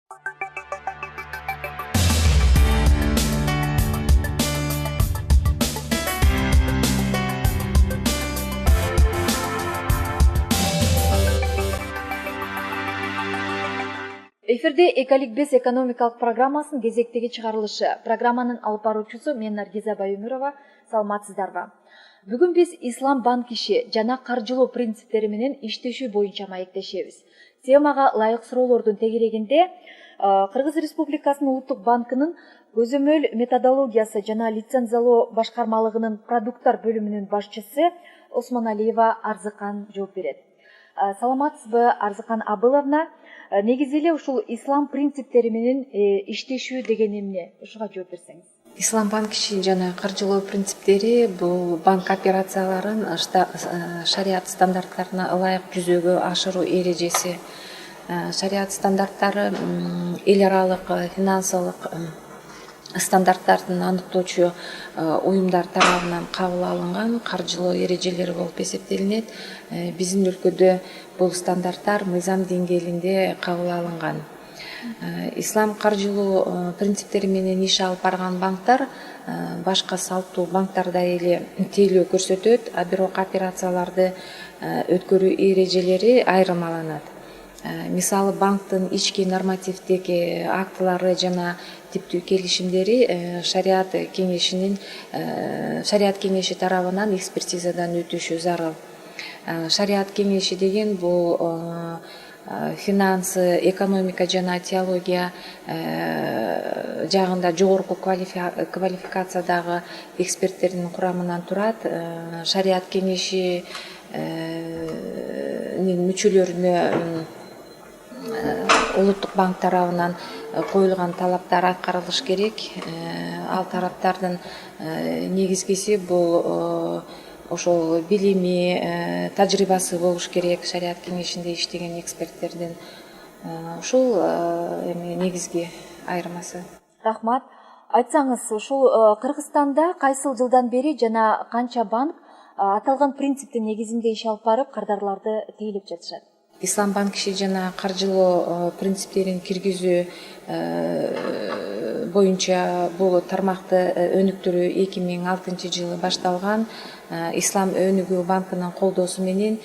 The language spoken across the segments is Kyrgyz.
Эфирде Эколик 5 экономикалык программасынын кезектеги чыгарылышы. Программанын алып баруучусу мен Наргиза Баюмурова. Саламатсыздарбы? Бүгүн биз ислам банк иши жана каржылоо принциптери менен иштешүү боюнча маектешебиз. Темага ылайык суроолордун тегерегинде Кыргыз Республикасынын Улуттук банкынын көзөмөл методологиясы жана лицензиялоо башкармалыгынын продукттар бөлүмүнүн башчысы Осмоналиева Арзыкан жооп берет. Саламатсызбы, Арзыкан Абыловна? Негизи эле ушул ислам принциптери менен иштешүү деген эмне? Ушуга жооп берсеңиз. Ислам банк иши жана каржылоо принциптери бул банк операцияларын шариат стандарттарына ылайык жүзөгө ашыруу эрежеси. Шариат стандарттары эл аралык финансылык стандарттарын аныктоочу уюмдар тарабынан кабыл алынган каржылоо эрежелери болуп эсептелинет. Биздин өлкөдө бул стандарттар мыйзам деңгээлинде кабыл алынган. Ислам каржылоо принциптери менен иш алып барган банктар башка салттуу банктардай эле тейлөө көрсөтөт, а бирок операцияларды өткөрүү эрежелери айырмаланат. Мисалы банктын ички нормативдик актылары жана типтүү келишимдери шариат кеңеши тарабынан экспертизадан өтүшү зарыл. Шариат кеңеши деген бул финансы, экономика жана теология жагында жогорку квалификациядагы эксперттердин курамынан турат. Шариат кеңешинин мүчөлөрүнө Улуттук банк тарабынан коюлган талаптар аткарылыш керек. Ал тараптардын негизгиси бул ошол билими, тажрыйбасы болуш керек шариат кеңешинде иштеген эксперттердин. Ушул негизги айырмасы. Рахмат. Айтсаңыз, ушул Кыргызстанда кайсыл жылдан бери жана канча банк аталган принциптин негизинде иш алып барып, кардарларды тейлеп жатышат? Ислам банк иши жана каржылоо принциптерин киргизүү боюнча бул тармакты өнүктүрүү 2006-жылы башталган. Ислам өнүгүү банкынын колдоосу менен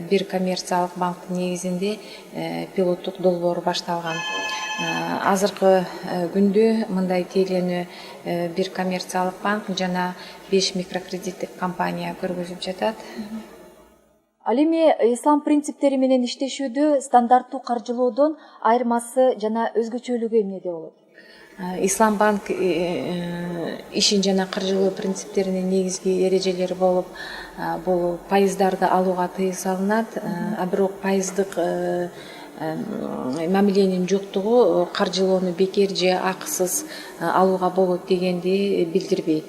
бир коммерциялык банктын негизинде пилоттук долбоор башталган. Азыркы күндө мындай тейлөөнү бир коммерциялык банк жана 5 микрокредиттик компания көргөзүп жатат. Ал эми ислам принциптери менен иштешүүдө стандарттуу каржылоодон айырмасы жана өзгөчөлүгү эмнеде болот? Ислам банк ишин жана каржылоо принциптеринин негизги эрежелери болуп, бул пайыздарды алууга тыюу салынат, а бирок пайыздык мамиленин жоктугу каржылоону бекер же акысыз алууга болот дегенди билдирбейт.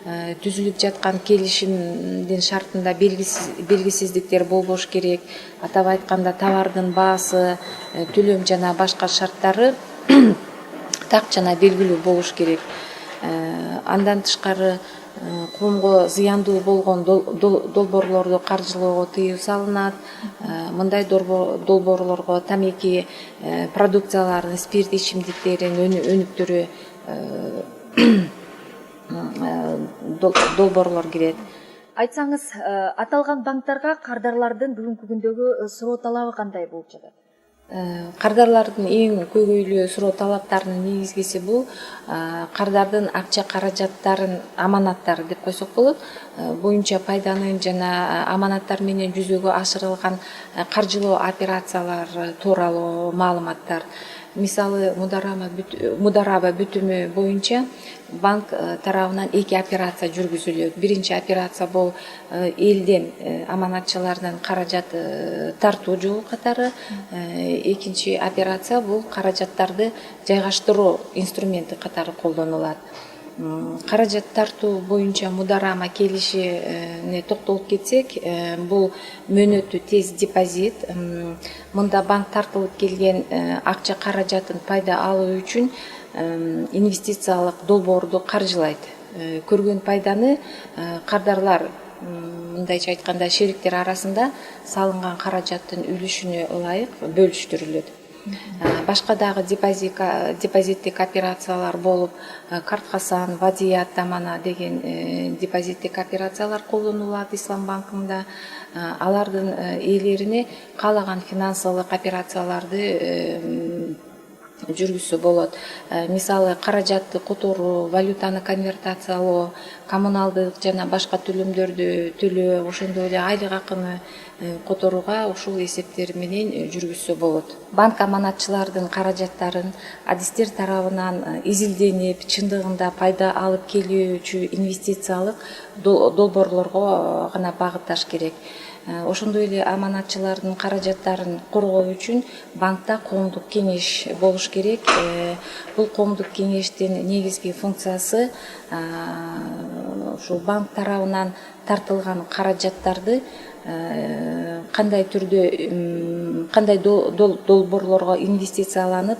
Түзүлүп жаткан келишимдин шартында белгисиздиктер болбош керек. Атап айтканда товардын баасы, төлөм жана башка шарттары так жана белгилүү болуш керек. Андан тышкары коомго зыяндуу болгон долбоорлорду каржылоого тыюу салынат. Мындай долбоорлорго тамеки продукцияларын, спирт ичимдиктерин өнүктүрүү долбоорлор кирет. Айтсаңыз, аталган банктарга кардарлардын бүгүнкү күндөгү суроо талабы кандай болуп жатат? Кардарлардын эң көйгөйлүү суроо талаптарынын негизгиси бул кардардын акча каражаттарын, аманаттары деп койсок болот, боюнча пайданы жана аманаттар менен жүзөгө ашырылган каржылоо операциялары тууралуу маалыматтар. Мисалы, мудараба бүтүмү боюнча банк тарабынан 2 операция жүргүзүлөт. Биринчи операция бул элден, аманатчылардан каражат тартуу жолу катары. Экинчи операция бул каражаттарды жайгаштыруу инструменти катары колдонулат. Каражат тартуу боюнча мударама келишине токтолуп кетсек, бул мөөнөтү тез депозит. Мында банк тартылып келген акча каражатын пайда алуу үчүн инвестициялык долбоорду каржылайт. Көргөн пайданы кардарлар, мындайча айтканда, шериктер арасында салынган каражаттын үлүшүнө ылайык бөлүштүрүлөт. Башка дагы депозиттик операциялар болуп, карткасан, вадият, тамана деген депозиттик операциялар колдонулат Ислам банкында. Алардын ээлерине каалаган финансылык операцияларды жүргүзсө болот. Мисалы каражатты которуу, валютаны конвертациялоо, коммуналдык жана башка төлөмдөрдү төлөө, ошондой эле айлык акыны которууга ушул эсептер менен жүргүзсө болот. Банк аманатчылардын каражаттарын адистер тарабынан изилденип, чындыгында пайда алып келүүчү инвестициялык долбоорлорго гана багытташ керек. Ошондой эле аманатчылардын каражаттарын коргоо үчүн банкта коомдук кеңеш болуш керек. Бул коомдук кеңештин негизги функциясы ушул банк тарабынан тартылган каражаттарды кандай түрдө, кандай долбоорлорго инвестицияланып,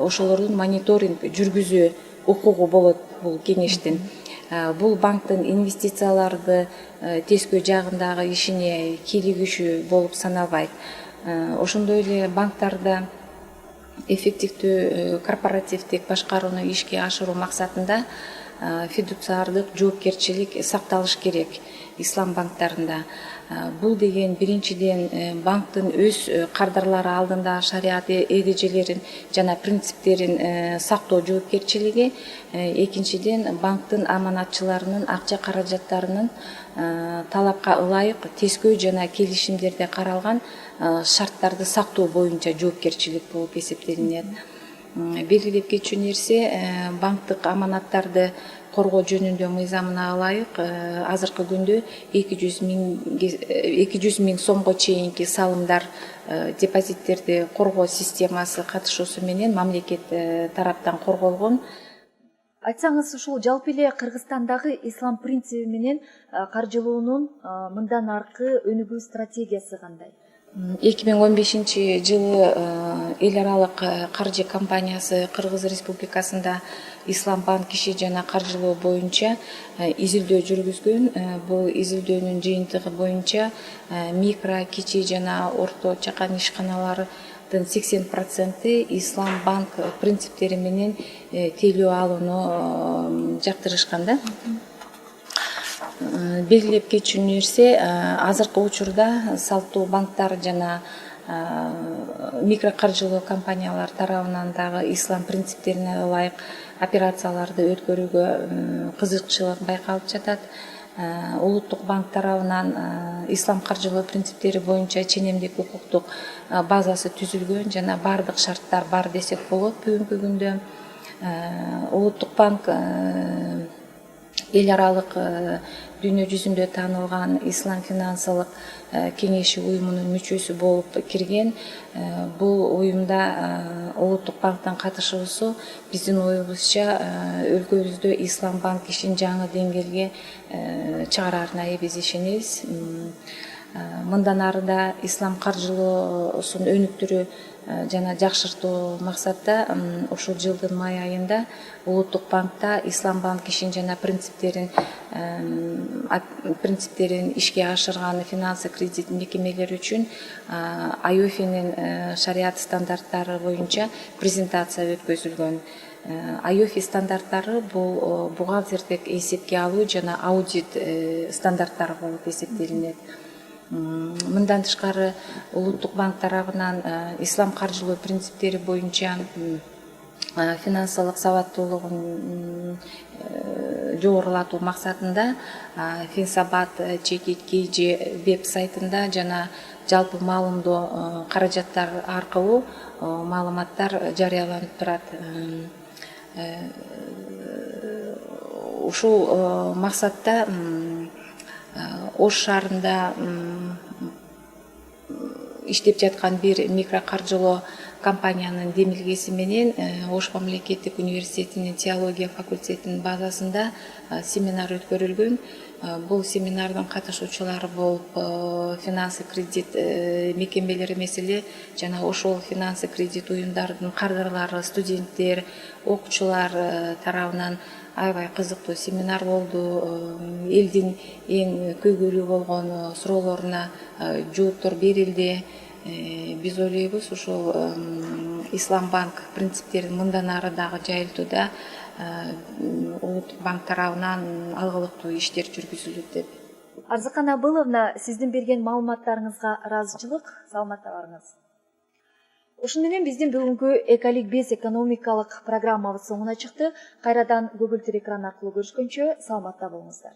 ошолордун мониторинг жүргүзүү укугу болот бул кеңештин. Бул банктын инвестицияларды тескөө жагындагы ишине кийлигишүү болуп саналбайт. Ошондой эле банктарда эффективдүү корпоративдик башкарууну ишке ашыруу максатында фидуциардык жоопкерчилик сакталыш керек ислам банктарында. Бул деген биринчиден банктын өз кардарлары алдында шариат эрежелерин жана принциптерин сактоо жоопкерчилиги, экинчиден банктын аманатчыларынын акча каражаттарынын талапка ылайык тескөө жана келишимдерде каралган шарттарды сактоо боюнча жоопкерчилик болуп эсептелинет. Белгилеп кетчү нерсе, банктык аманаттарды коргоо жөнүндө мыйзамына ылайык азыркы күндө 200 миң сомго чейинки салымдар депозиттерди коргоо системасы катышуусу менен мамлекет тараптан корголгон. Айтсаңыз, ушул жалпы эле Кыргызстандагы ислам принциби менен каржылоонун мындан аркы өнүгүү стратегиясы кандай? 2015-жылы эл аралык каржы компаниясы Кыргыз Республикасында Ислам банк киши жана каржылоо боюнча изилдөө жүргүзгөн. Бул изилдөөнүн жыйынтыгы боюнча микро, кичи жана орто чакан ишканалардын 80% Ислам банк принциптери менен тейлөө алууну жактырышкан да. Белгилеп кетчү нерсе, азыркы учурда салттуу банктар жана микрокаржылоо компаниялар тарабынан дагы ислам принциптерине ылайык операцияларды өткөрүүгө кызыкчылык байкалып жатат. Улуттук банк тарабынан ислам каржылоо принциптери боюнча ченемдик укуктук базасы түзүлгөн жана бардык шарттар бар десек болот бүгүнкү күндө. Улуттук банк эл аралык дүйнө жүзүндө таанылган ислам финансылык кеңеши уюмунун мүчөсү болуп кирген. Бул уюмда улуттук банктын катышуусу биздин оюбузча өлкөбүздө ислам банк ишин жаңы деңгээлге чыгарарына эбиз ишенебиз. Мындан ары да ислам каржылоосун өнүктүрүү жана жакшыртуу максатта ушул жылдын май айында улуттук банкта ислам банк ишин жана принциптерин ишке ашырган финансы кредит мекемелери үчүн IOFI'нин шариат стандарттары боюнча презентация өткөзүлгөн. IOFI стандарттары бул бухгалтердик эсепке алуу жана аудит стандарттары болуп эсептелинет. Мындан тышкары улуттук банк тарабынан ислам каржылоо принциптери боюнча финансылык сабаттуулугун жогорулатуу максатында Финсабат ЧК веб сайтында жана жалпы маалымдоо каражаттар аркылуу маалыматтар жарыяланып турат. Ушул максатта Ош шаарында иштеп жаткан бир микрокаржылоо компаниянын демилгеси менен Ош мамлекеттик университетинин теология факультетинин базасында семинар өткөрүлгөн. Бул семинардын катышуучулары болуп финансы кредит мекемелери эмес эле жана ошол финансы кредит уюмдарынын кардарлары, студенттер, окуучулар тарабынан аябай кызыктуу семинар болду. Элдин эң көйгөйлүү болгон суроолоруна жооптор берилди. биз ойлойбуз ушул ислам банк принциптерин мындан ары дагы жайылтууда улуттук банк тарабынан алгылыктуу иштер жүргүзүлөт деп. Арзыкан Абыловна, сиздин берген маалыматтарыңызга ыраазычылык, саламатта барыңыз. Ушуну менен биздин бүгүнкү Эколикбез экономикалык программабыз соңуна чыкты. Кайрадан көгүлтүр экран аркылуу көрүшкөнчө саламатта болуңуздар.